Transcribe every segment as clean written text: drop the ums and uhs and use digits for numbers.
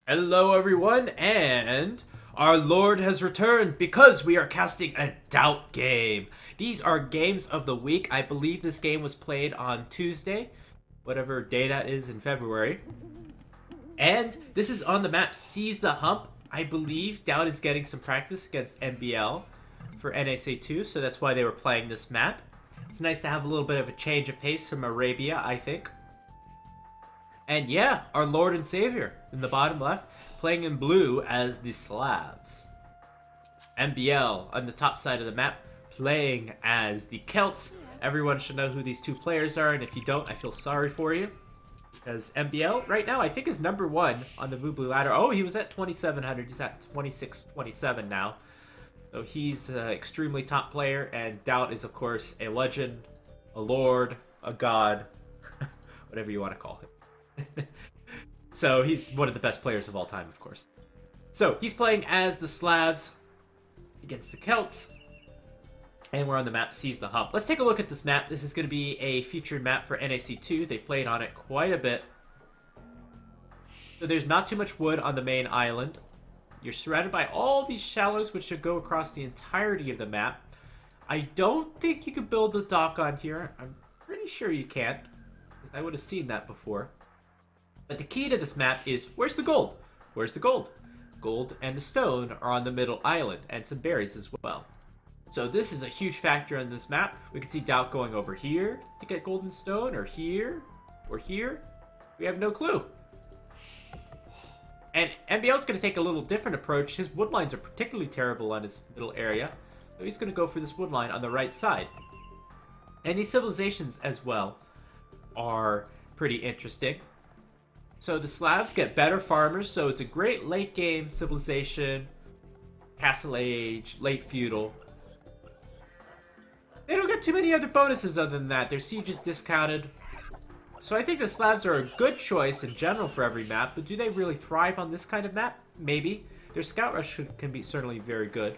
Hello everyone, and our Lord has returned because we are casting a DauT game. These are games of the week. I believe this game was played on Tuesday, whatever day that is in February. And this is on the map Seize the Hump. I believe DauT is getting some practice against MBL for NSA 2, so that's why they were playing this map. It's nice to have a little bit of a change of pace from Arabia, I think. And yeah, our Lord and Savior in the bottom left, playing in blue as the Slavs. MBL on the top side of the map, playing as the Celts. Everyone should know who these two players are, and if you don't, I feel sorry for you. Because MBL, right now, I think is #1 on the Voobly ladder. Oh, he was at 2,700. He's at 2627 now. So he's an extremely top player, and DauT is, of course, a legend, a lord, a god, whatever you want to call him. So he's one of the best players of all time, of course. So he's playing as the Slavs against the Celts, and we're on the map Seize the Hump. Let's take a look at this map. This is going to be a featured map for NAC 2. They played on it quite a bit. So there's not too much wood on the main island. You're surrounded by all these shallows, which should go across the entirety of the map. I don't think you can build a dock on here. I'm pretty sure you can't, because I would have seen that before. But the key to this map is, where's the gold? Where's the gold? Gold and the stone are on the middle island, and some berries as well. So this is a huge factor on this map. We can see DauT going over here to get gold and stone, or here, or here. We have no clue. And MBL's going to take a little different approach. His wood lines are particularly terrible on his middle area. So he's going to go for this wood line on the right side. And these civilizations as well are pretty interesting. So the Slavs get better farmers, so it's a great late game civilization, Castle Age, late feudal. They don't get too many other bonuses other than that. Their siege is discounted. So I think the Slavs are a good choice in general for every map, but do they really thrive on this kind of map? Maybe. Their scout rush can be certainly very good.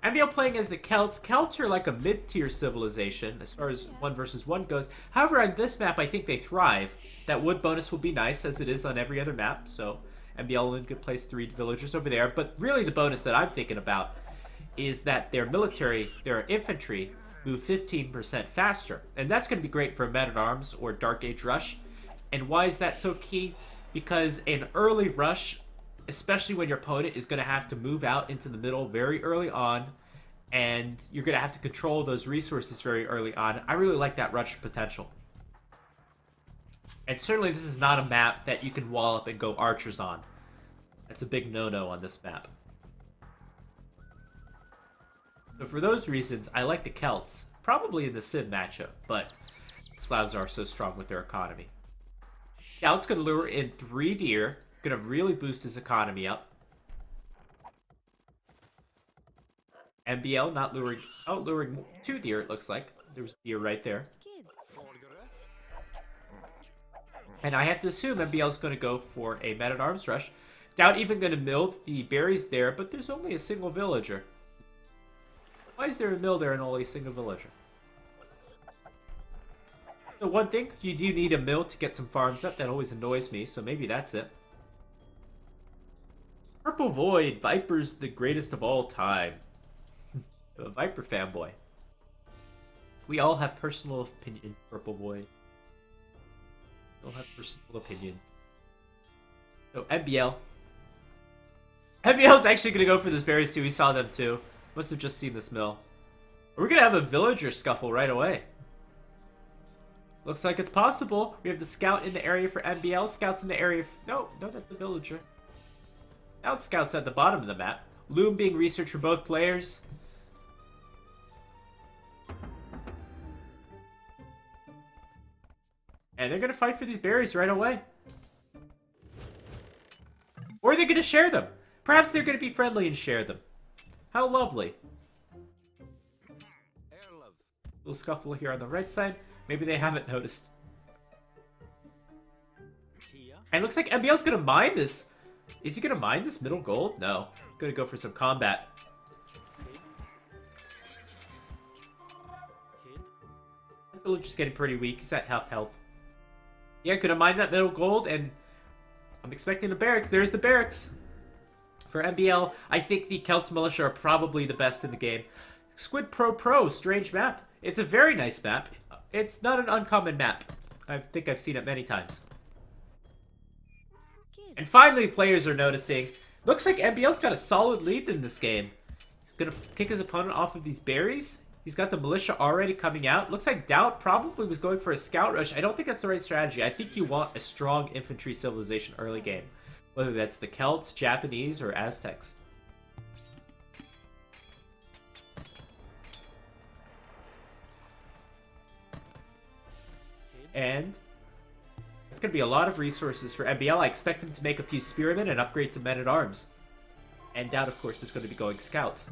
MBL playing as the Celts. Celts are like a mid-tier civilization as far as 1 versus 1 goes. However, on this map, I think they thrive. That wood bonus will be nice, as it is on every other map. So MBL only could place 3 villagers over there. But really the bonus that I'm thinking about is that their military, their infantry, move 15% faster. And that's going to be great for men-at-arms or Dark Age Rush. And why is that so key? Because an early rush, especially when your opponent is going to have to move out into the middle very early on, and you're going to have to control those resources very early on. I really like that rush potential. And certainly this is not a map that you can wall up and go archers on. That's a big no-no on this map. So for those reasons, I like the Celts, probably in the Civ matchup, but Slavs are so strong with their economy. DauT's going to lure in 3 deer, going to really boost his economy up. MBL not luring, oh, luring 2 deer, it looks like. There's a deer right there. And I have to assume MBL's going to go for a men-at-arms rush. DauT even going to mill the berries there, but there's only a single villager. Why is there a mill there and only a single villager? So one thing, you do need a mill to get some farms up. That always annoys me, so maybe that's it. Purple Void, Viper's the greatest of all time. A Viper fanboy. We all have personal opinions, Purple Void. We all have personal opinions. So MBL. MBL's actually going to go for this berries too. We saw them too. Must have just seen this mill. We're going to have a villager scuffle right away. Looks like it's possible. We have the scout in the area for MBL. Scouts in the area. No, that's a villager. Now scouts at the bottom of the map. Loom being researched for both players. And they're going to fight for these berries right away. Or they're going to share them. Perhaps they're going to be friendly and share them. How lovely. Little scuffle here on the right side. Maybe they haven't noticed. And it looks like MBL's going to mine this. Is he going to mine this middle gold? No. Going to go for some combat. That villager's getting pretty weak. He's at half health. Yeah, could have mined that middle gold and I'm expecting the barracks. There's the barracks. For MBL, I think the Celts Militia are probably the best in the game. Squid Pro, strange map. It's a very nice map. It's not an uncommon map. I think I've seen it many times. And finally, players are noticing. Looks like MBL's got a solid lead in this game. He's gonna kick his opponent off of these berries. He's got the militia already coming out. Looks like DauT probably was going for a scout rush. I don't think that's the right strategy. I think you want a strong infantry civilization early game. Whether that's the Celts, Japanese, or Aztecs. And it's going to be a lot of resources for MBL. I expect them to make a few spearmen and upgrade to men-at-arms. And DauT, of course, is going to be going scouts.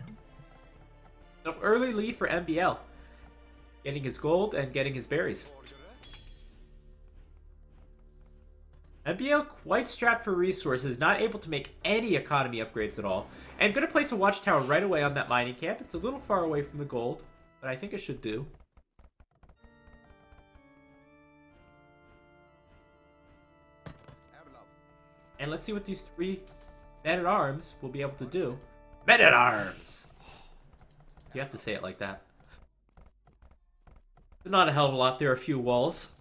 So early lead for MBL. Getting his gold and getting his berries. MBL quite strapped for resources, not able to make any economy upgrades at all. And going to place a watchtower right away on that mining camp. It's a little far away from the gold, but I think it should do. And let's see what these 3 men-at-arms will be able to do. Men-at-arms! You have to say it like that. Not a hell of a lot. There are a few walls.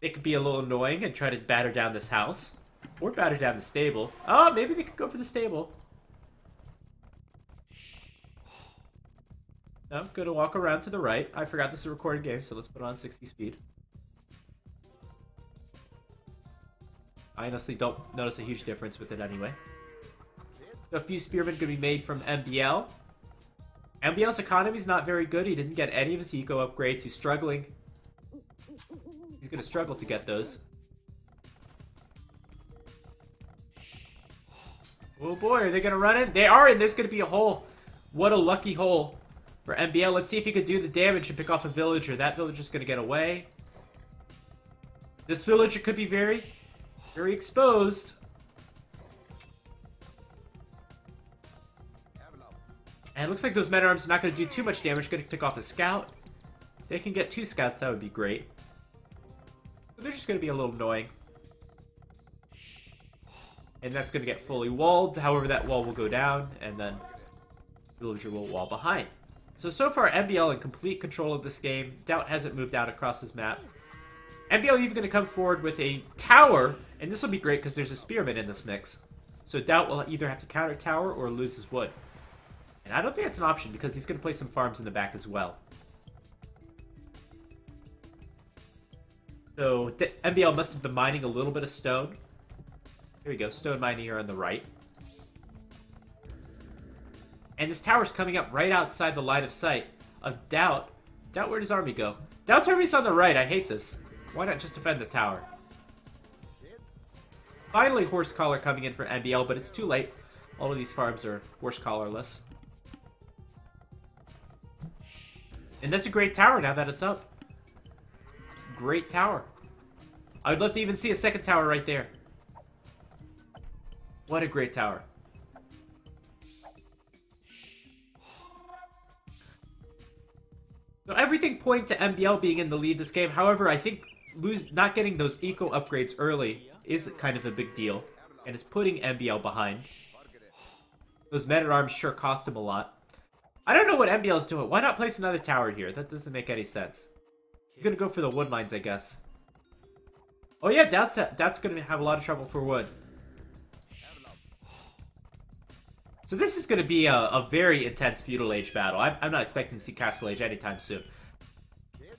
They could be a little annoying and try to batter down this house. Or batter down the stable. Oh, maybe they could go for the stable. No, I'm going to walk around to the right. I forgot this is a recorded game, so let's put it on 60 speed. I honestly don't notice a huge difference with it anyway. So a few spearmen could be made from MBL. MBL's economy is not very good. He didn't get any of his eco upgrades. He's struggling. He's going to struggle to get those. Oh boy, are they going to run in? They are in. There's going to be a hole. What a lucky hole for MBL. Let's see if he could do the damage and pick off a villager. That villager's going to get away. This villager could be very exposed. And it looks like those men-at-arms are not going to do too much damage. Going to pick off a scout. If they can get 2 scouts, that would be great. But they're just going to be a little annoying. And that's going to get fully walled. However, that wall will go down, and then villager will wall behind. So far, MBL in complete control of this game. DauT hasn't moved out across his map. MBL even going to come forward with a tower, and this will be great because there's a spearman in this mix. So DauT will either have to counter tower or lose his wood. And I don't think that's an option because he's going to play some farms in the back as well. So MBL must have been mining a little bit of stone. Here we go, stone mining here on the right. And this tower's coming up right outside the line of sight of DauT. DauT, where does army go? DauT's army's on the right. I hate this. Why not just defend the tower? Finally, horse collar coming in for MBL, but it's too late. All of these farms are horse collarless. And that's a great tower now that it's up. Great tower. I would love to even see a second tower right there. What a great tower. So everything points to MBL being in the lead this game. However, I think not getting those eco upgrades early is kind of a big deal. And it's putting MBL behind. Those men-at-arms sure cost him a lot. I don't know what MBL is doing. Why not place another tower here? That doesn't make any sense. He's going to go for the wood mines, I guess. Oh yeah, DauT's going to have a lot of trouble for wood. So this is going to be a very intense feudal age battle. I'm not expecting to see castle age anytime soon.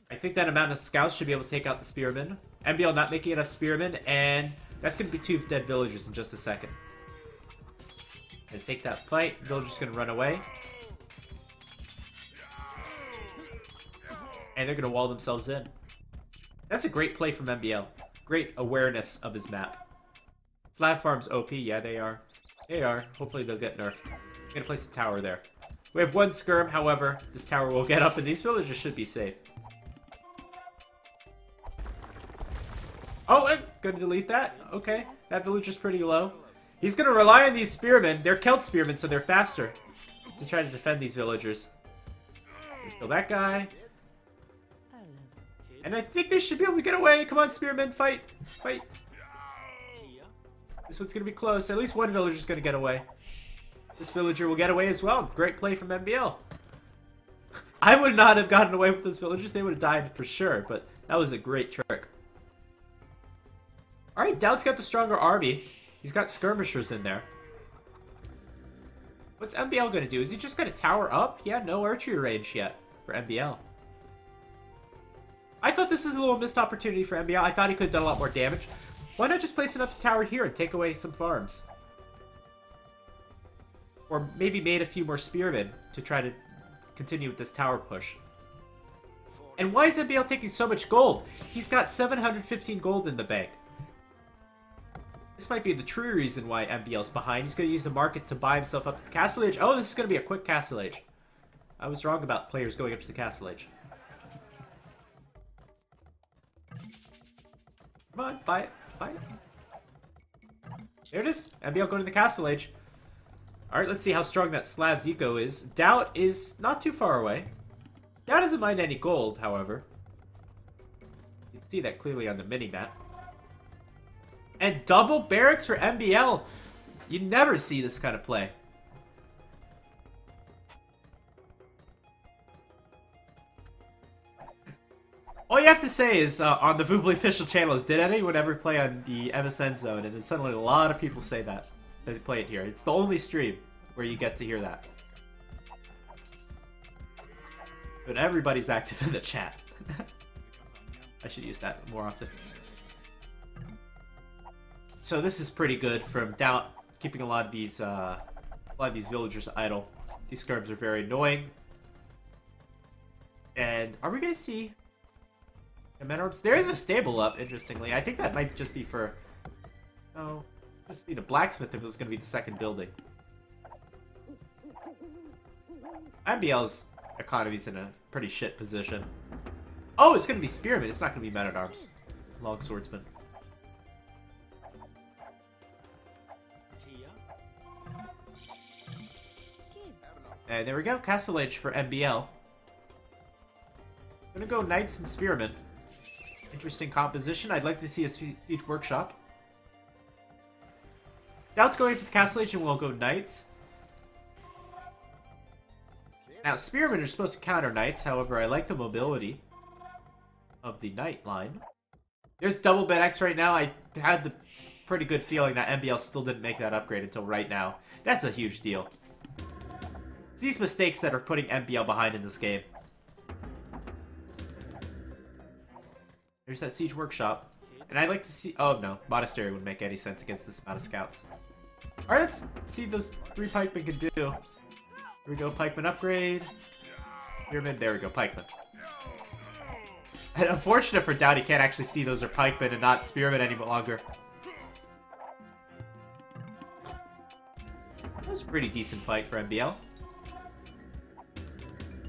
I think that amount of scouts should be able to take out the spearmen. MBL not making enough spearmen, and that's going to be 2 dead villagers in just a second. Gonna take that fight. Villager's going to run away. And they're going to wall themselves in. That's a great play from MBL. Great awareness of his map. Slab farms OP. Yeah, they are. They are. Hopefully they'll get nerfed. I'm going to place a tower there. We have 1 skirm, however. This tower will get up, and these villagers should be safe. Oh, I'm going to delete that. Okay. That villager's pretty low. He's going to rely on these spearmen. They're Celt spearmen, so they're faster to try to defend these villagers. Let's kill that guy. And I think they should be able to get away. Come on, spearmen, fight. Fight. This one's gonna be close. At least one villager's gonna get away. This villager will get away as well. Great play from MBL. I would not have gotten away with those villagers. They would have died for sure, but that was a great trick. Alright, DauT's got the stronger army. He's got skirmishers in there. What's MBL gonna do? Is he just gonna tower up? Yeah, no archery range yet for MBL. I thought this was a little missed opportunity for MBL. I thought he could have done a lot more damage. Why not just place another tower here and take away some farms? Or maybe made a few more spearmen to try to continue with this tower push. And why is MBL taking so much gold? He's got 715 gold in the bank. This might be the true reason why MBL's behind. He's going to use the market to buy himself up to the castle age. Oh, this is going to be a quick castle age. I was wrong about players going up to the castle age. Come on, buy it. Buy it. There it is. MBL going to the castle age. Alright, let's see how strong that Slav's eco is. DauT is not too far away. DauT doesn't mind any gold, however. You can see that clearly on the mini-map. And double barracks for MBL. You never see this kind of play. All you have to say is, on the Voobly official channel is, did anyone ever play on the MSN zone? And then suddenly a lot of people say that. They play it here. It's the only stream where you get to hear that. But everybody's active in the chat. I should use that more often. So this is pretty good from DauT, keeping a lot of these villagers idle. These skirms are very annoying. And are we gonna see men orbs? There is a stable up, interestingly. I think that might just be for. Oh, I just need a blacksmith if it was gonna be the second building. MBL's economy's in a pretty shit position. Oh, it's gonna be spearmen. It's not gonna be men at arms. Long swordsman. And there we go, Castle Age for MBL. I'm gonna go Knights and Spearmen. Interesting composition. I'd like to see a Siege Workshop. DauT's going to the Castle Age and we'll go Knights. Now, Spearmen are supposed to counter Knights, however, I like the mobility of the Knight line. There's double bed X right now. I had the pretty good feeling that MBL still didn't make that upgrade until right now. That's a huge deal. It's these mistakes that are putting MBL behind in this game. There's that Siege Workshop. And I'd like to see... Oh, no. Monastery wouldn't make any sense against this amount of scouts. Alright, let's see those 3 pikemen can do. Here we go, pikeman upgrade. Spearman, there we go, pikeman. And unfortunate for DauT, he can't actually see those are pikemen and not spearmen any longer. That was a pretty decent fight for MBL.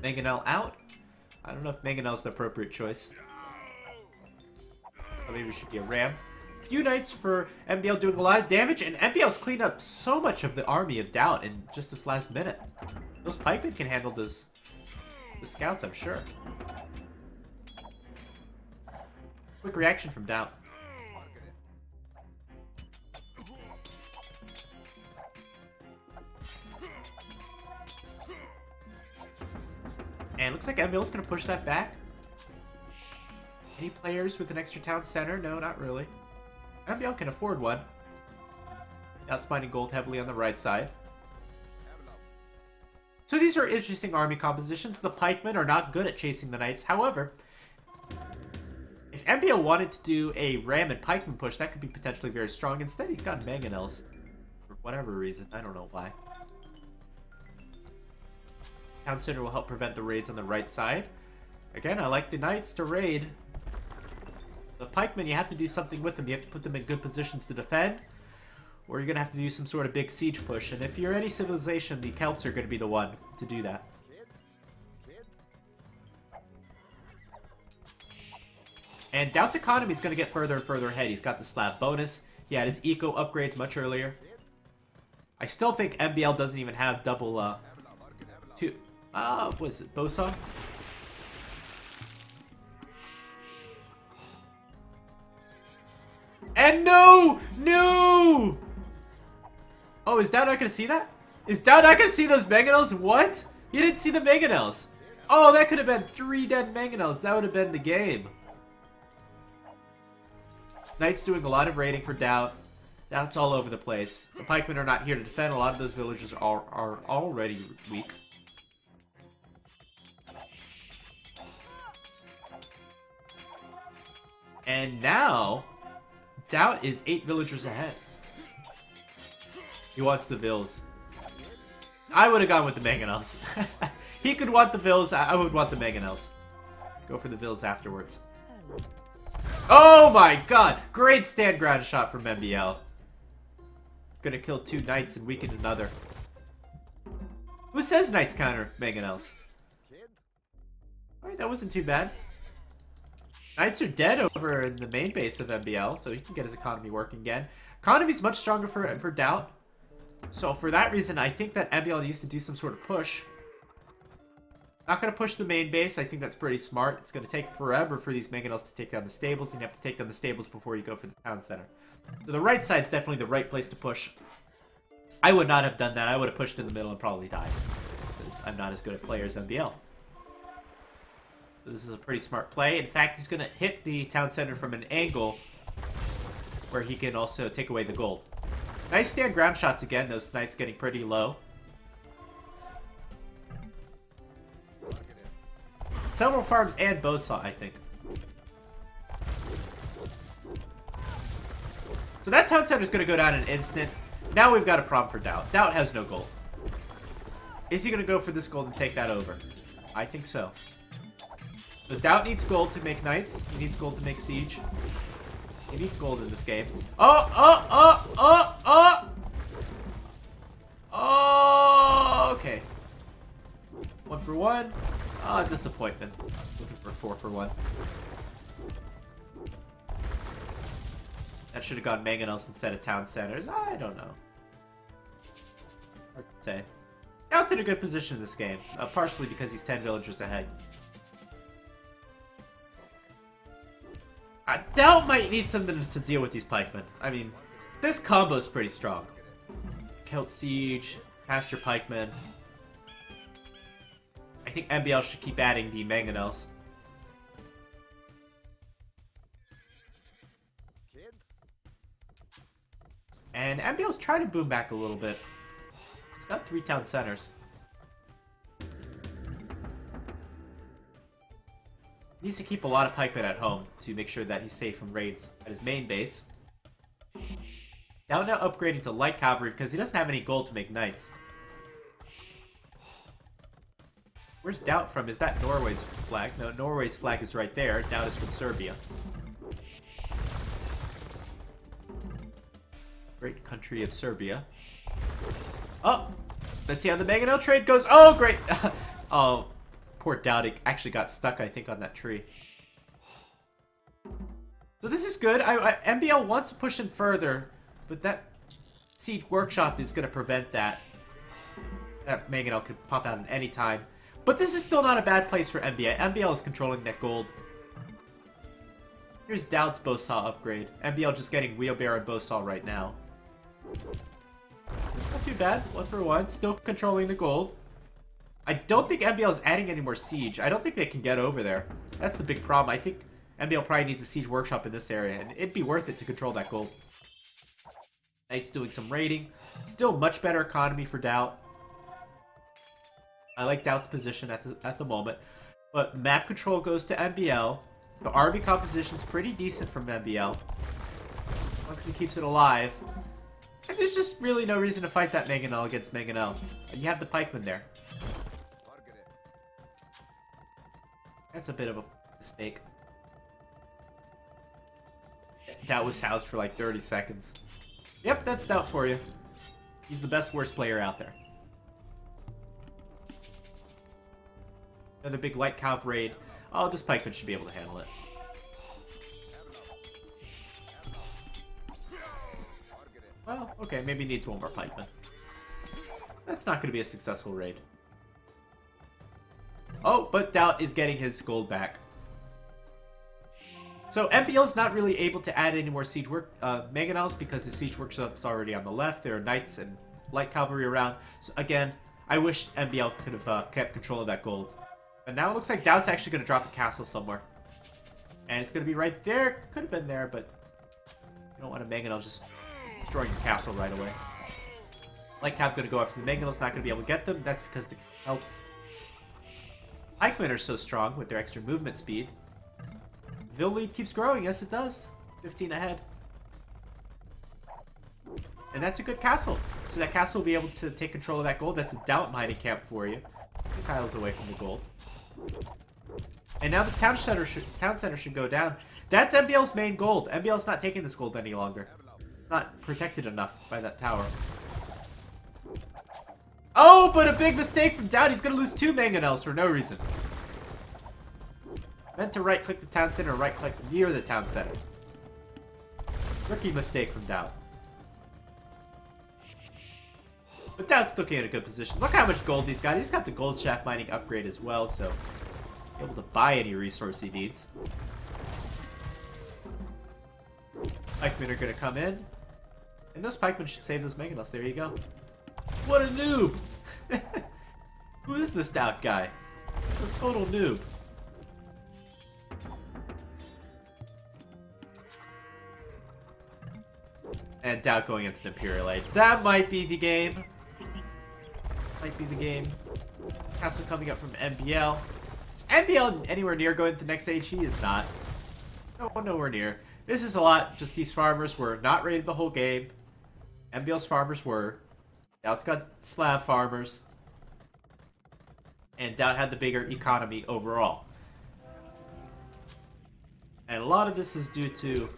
Mangonel out. I don't know if Mangonel's the appropriate choice. Or maybe it should be a ram. Few knights for MBL doing a lot of damage, and MBL's cleaned up so much of the army of DauT in just this last minute. Those pikemen can handle the scouts, I'm sure. Quick reaction from DauT. And looks like MBL's gonna push that back. Any players with an extra town center? No, not really. MBL can afford one. DauT's mining gold heavily on the right side. So these are interesting army compositions. The pikemen are not good at chasing the knights. However, if MBL wanted to do a ram and pikeman push, that could be potentially very strong. Instead, he's got mangonels. For whatever reason. I don't know why. Town center will help prevent the raids on the right side. Again, I like the knights to raid. The pikemen, you have to do something with them. You have to put them in good positions to defend. Or you're going to have to do some sort of big siege push. And if you're any civilization, the Celts are going to be the one to do that. And DauT's economy is going to get further and further ahead. He's got the Slav bonus. He had his eco upgrades much earlier. I still think MBL doesn't even have double, what is it, Bosa? And no! No! Oh, is DauT not gonna see that? Is DauT not gonna see those mangonels? What? He didn't see the mangonels. Oh, that could have been 3 dead mangonels. That would have been the game. Knight's doing a lot of raiding for DauT. DauT's all over the place. The pikemen are not here to defend. A lot of those villagers are already weak. And now, DauT is 8 villagers ahead. He wants the vills. I would have gone with the mangonels. He could want the vills. I would want the mangonels. Go for the vills afterwards. Oh my god! Great stand ground shot from MBL. Gonna kill 2 knights and weaken another. Who says knights counter mangonels? Alright, that wasn't too bad. Knights are dead over in the main base of MBL, so he can get his economy working again. Economy's much stronger for DauT. So for that reason, I think that MBL needs to do some sort of push. Not going to push the main base. I think that's pretty smart. It's going to take forever for these mangonels to take down the stables, and you have to take down the stables before you go for the town center. So the right side's definitely the right place to push. I would not have done that. I would have pushed in the middle and probably died. I'm not as good a player as MBL. So this is a pretty smart play. In fact, he's going to hit the town center from an angle where he can also take away the gold. Nice stand ground shots again. Those knights getting pretty low. Several farms and bowsaw, I think. So that town center is going to go down in an instant. Now we've got a problem for DauT. DauT has no gold. Is he going to go for this gold and take that over? I think so. So DauT needs gold to make knights. He needs gold to make siege. He needs gold in this game. Oh, okay. 1 for 1. Oh, disappointment. Looking for 4 for 1. That should have gone mangonels instead of town centers. I don't know. Hard to say. DauT's in a good position in this game. Partially because he's 10 villagers ahead. DauT might need something to deal with these pikemen. I mean, this combo's pretty strong. Celt Siege, Pasture Pikemen. I think MBL should keep adding the mangonels. And MBL's trying to boom back a little bit. It's got 3 town centers. Needs to keep a lot of pikemen at home to make sure that he's safe from raids at his main base. Now upgrading to light cavalry because he doesn't have any gold to make knights. Where's DauT from? Is that Norway's flag? No, Norway's flag is right there. DauT is from Serbia. Great country of Serbia. Oh! Let's see how the mangonel trade goes. Oh, great! Oh, poor DauT actually got stuck, I think, on that tree. So this is good. MBL wants to push in further, but that siege workshop is going to prevent that. That mangonel could pop out at any time. But this is still not a bad place for MBL. MBL is controlling that gold. Here's DauT's bowsaw upgrade. MBL just getting wheelbarrow and bowsaw right now. It's not too bad. 1 for 1. Still controlling the gold. I don't think MBL is adding any more siege. I don't think they can get over there. That's the big problem. I think MBL probably needs a siege workshop in this area, and it'd be worth it to control that gold. Knight's doing some raiding. Still much better economy for DauT. I like DauT's position at the moment. But map control goes to MBL. The army composition's pretty decent from MBL. As long as he keeps it alive. And there's just really no reason to fight that mangonel against mangonel. And you have the pikemen there. That's a bit of a mistake. DauT was housed for like 30 seconds. Yep, that's DauT for you. He's the best worst player out there. Another big light cav raid. Oh, this pikeman should be able to handle it. Well, okay, maybe he needs 1 more pikeman. That's not going to be a successful raid. Oh, but DauT is getting his gold back. So MBL is not really able to add any more siege work mangonels because his siege workshop's already on the left. There are knights and light cavalry around. So again, I wish MBL could have kept control of that gold. But now it looks like DauT's actually going to drop a castle somewhere. And it's going to be right there. Could have been there, but you don't want to Mangonel just destroying your castle right away. Light Cav going to go after the Mangonel's not going to be able to get them. That's because the Celts pikemen are so strong with their extra movement speed. Vil lead keeps growing. Yes, it does. 15 ahead. And that's a good castle. So that castle will be able to take control of that gold. That's a DauT mining camp for you. 2 tiles away from the gold. And now this town center should go down. That's MBL's main gold. MBL's not taking this gold any longer. Not protected enough by that tower. Oh, but a big mistake from DauT. He's going to lose 2 Mangonels for no reason. Meant to right-click the town center, right-click near the town center. Rookie mistake from DauT. But DauT's looking at a good position. Look how much gold he's got. He's got the gold shaft mining upgrade as well, so able to buy any resource he needs. Pikemen are going to come in. And those pikemen should save those Mangonels. There you go. What a noob! Who is this DauT guy? He's a total noob. And DauT going into the Imperial Age. That might be the game. Might be the game. Castle coming up from MBL. Is MBL anywhere near going to the next age? He is not. No, nowhere near. This is a lot. Just these farmers were not rated the whole game. MBL's farmers were. DauT's got slab farmers. And DauT had the bigger economy overall. And a lot of this is due to,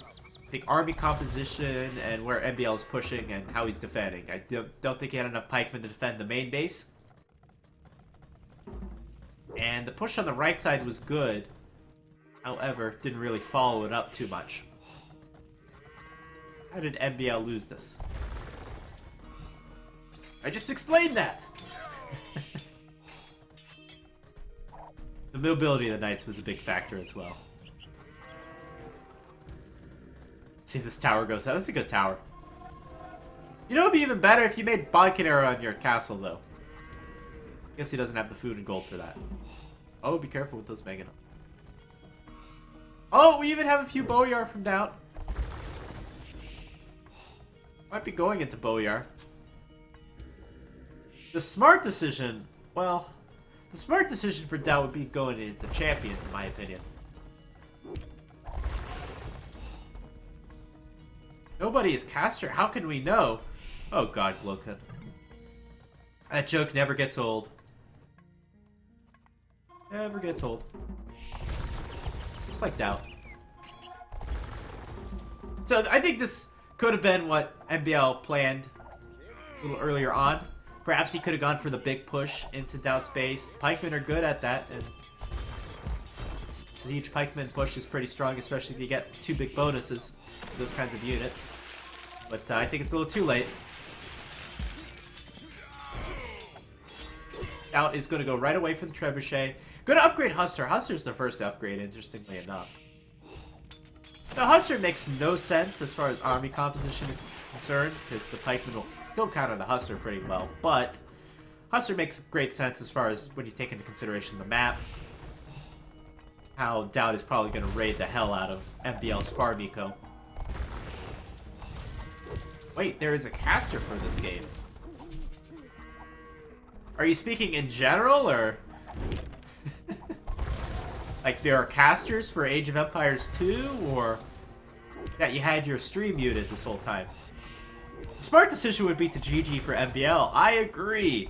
I think, army composition and where MBL is pushing and how he's defending. I don't think he had enough pikemen to defend the main base. And the push on the right side was good. However, didn't really follow it up too much. How did MBL lose this? I just explained that! The mobility of the knights was a big factor as well. Let's see if this tower goes out. That's a good tower. You know, it'd be even better if you made Bodkinera on your castle, though. I guess he doesn't have the food and gold for that. Oh, be careful with those Mangonel. Oh, we even have a few Boyar from DauT. Might be going into Boyar. The smart decision, well, the smart decision for DauT would be going into Champions, in my opinion. Nobody is caster. How can we know? Oh god, Glowkin. That joke never gets old. Never gets old. Just like DauT. So I think this could have been what MBL planned a little earlier on. Perhaps he could have gone for the big push into DauT's base. Pikemen are good at that, and siege pikeman push is pretty strong, especially if you get 2 big bonuses for those kinds of units. But I think it's a little too late. DauT is going to go right away for the Trebuchet. Going to upgrade Hussar. Hussar's the first upgrade, interestingly enough. Now, Hussar makes no sense as far as army composition is concerned, because the pikemen will still counter the Hussar pretty well, but Hussar makes great sense as far as when you take into consideration the map. How DauT is probably going to raid the hell out of MBL's farm eco. Wait, there is a caster for this game. Are you speaking in general, or... like, there are casters for Age of Empires 2, or that you had your stream muted this whole time? The smart decision would be to GG for MBL. I agree.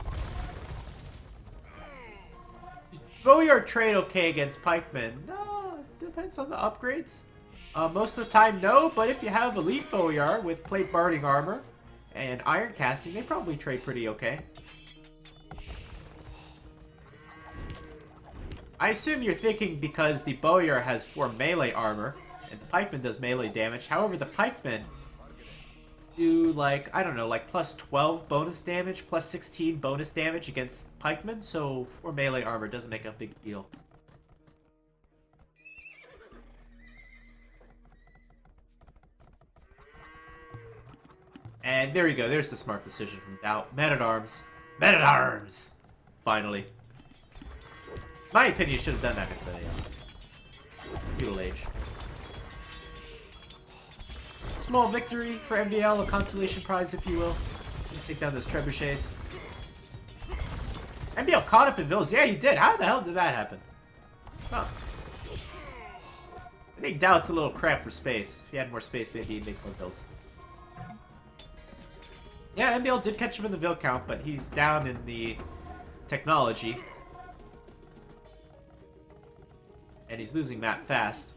Boyar trade okay against pikemen? No, it depends on the upgrades. Most of the time, no, but if you have Elite Boyar with plate barding armor and iron casting, they probably trade pretty okay. I assume you're thinking because the Boyar has 4 melee armor, and the pikeman does melee damage. However, the pikemen do, like, I don't know, like plus 12 bonus damage, plus 16 bonus damage against pikemen, so 4 melee armor doesn't make a big deal. And there you go. There's the smart decision from DauT. Man-at-arms. Man-at-arms! Finally. My opinion, should have done that in the feudal age. Small victory for MBL, a consolation prize, if you will. Let's take down those trebuchets. MBL caught up in villas. Yeah, he did. How the hell did that happen? Huh. I think DauT's a little cramped for space. If he had more space, maybe he'd make more villas. Yeah, MBL did catch him in the vill count, but he's down in the technology. And he's losing that fast.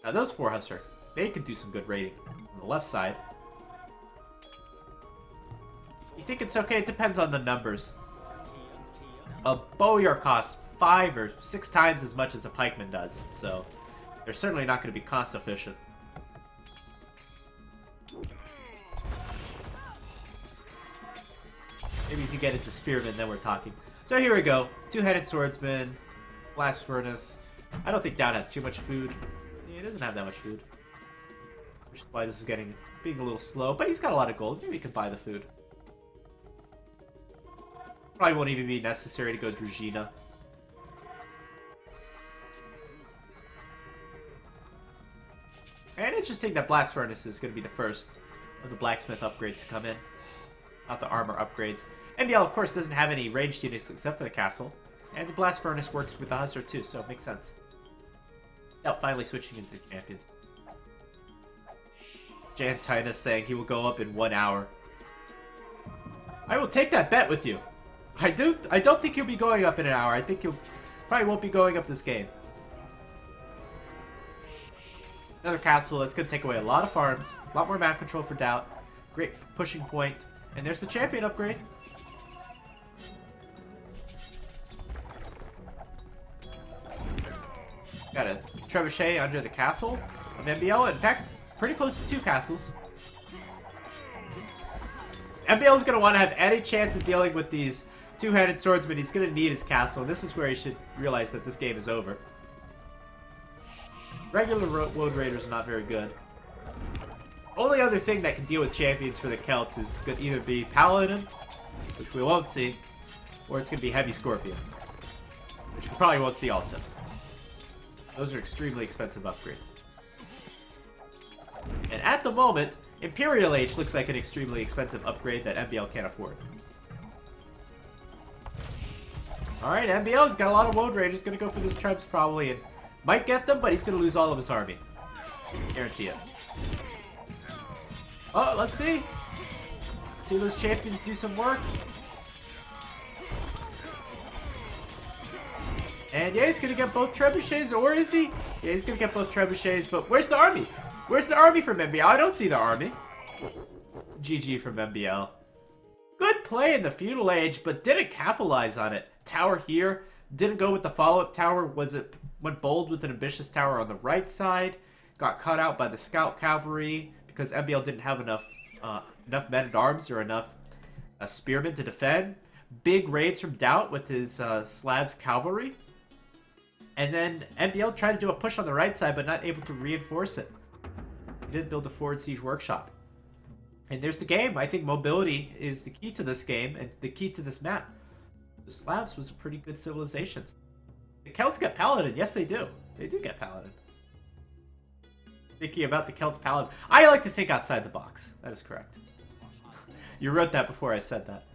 Now those 4 Husser, they could do some good raiding. On the left side. You think it's okay? It depends on the numbers. A bowyer costs 5 or 6 times as much as a pikeman does, so they're certainly not going to be cost efficient. Maybe if you get into spearmen, then we're talking. So here we go. 2-headed swordsman, blast furnace. I don't think DauT has too much food. He doesn't have that much food, which is why this is being a little slow. But he's got a lot of gold. Maybe he can buy the food. Probably won't even be necessary to go Drugina. And interesting that blast furnace is going to be the first of the blacksmith upgrades to come in. Not the armor upgrades. MBL, of course, doesn't have any ranged units except for the castle. And the blast furnace works with the Hussar too, so it makes sense. DauT finally switching into champions. Jantina saying he will go up in 1 hour. I will take that bet with you. I don't think he'll be going up in an hour. I think he'll probably won't be going up this game. Another castle. That's going to take away a lot of farms. A lot more map control for DauT. Great pushing point. And there's the champion upgrade. Got a trebuchet under the castle of MBL. In fact, pretty close to 2 castles. MBL is going to want to have any chance of dealing with these 2-handed swordsmen. He's going to need his castle, and this is where he should realize that this game is over. Regular road raiders are not very good. Only other thing that can deal with champions for the Celts is going to either be Paladin, which we won't see, or it's going to be Heavy Scorpion, which we probably won't see also. Those are extremely expensive upgrades. And at the moment, Imperial Age looks like an extremely expensive upgrade that MBL can't afford. Alright, MBL's got a lot of Woad Raiders, gonna go for those trebs probably, and might get them, but he's gonna lose all of his army. Guarantee it. Oh, let's see. See those champions do some work. And yeah, he's gonna get both trebuchets, or is he? Yeah, he's gonna get both trebuchets, but where's the army? Where's the army from MBL? I don't see the army. GG from MBL. Good play in the feudal age, but didn't capitalize on it. Tower here, didn't go with the follow-up tower. Went bold with an ambitious tower on the right side. Got cut out by the scout cavalry because MBL didn't have enough men-at-arms or enough spearmen to defend. Big raids from DauT with his Slavs cavalry. And then MBL tried to do a push on the right side, but not able to reinforce it. He didn't build a forward siege workshop. And there's the game. I think mobility is the key to this game and the key to this map. The Slavs was a pretty good civilization. The Celts get Paladin. Yes, they do. They do get Paladin. Thinking about the Celts Paladin. I like to think outside the box. That is correct. You wrote that before I said that.